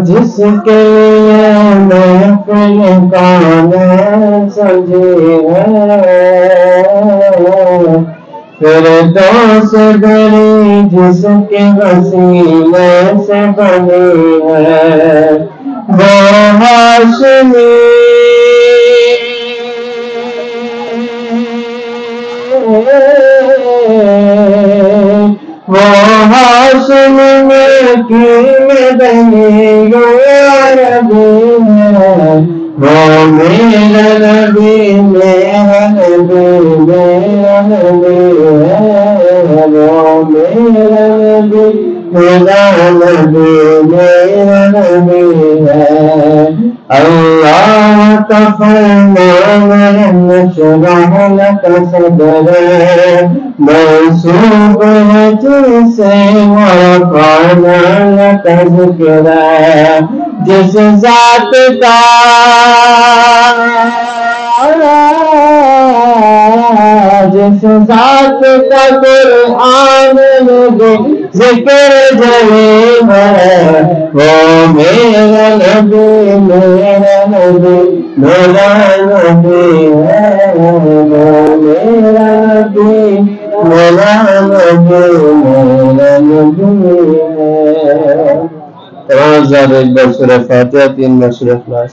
جس کے لیے محفل کان سجی ہے فردوس گری جس کے وسیلے سے بنی ہے وہ ہاشمی وہ ہاشم میں کی مدنی عربی ہے وہ میرا نبی میرا نبی میرا نبی ہے وہ میرا نبی میرا نبی میرا نبی ہے اللہ کا فرمان نشرح لك صدرك منسوب ہے جس سے ورفعنا لك ذکرك جس ذات کا قرآن میں ذکر جلی ہے وہ میرا نبی میرا نبی میرا نبی ہے وہ میرا نبی میرا نبی میرا نبی ہے. روزہ ایک بار سورہ فاتحہ 3 بار سورہ اخلاص.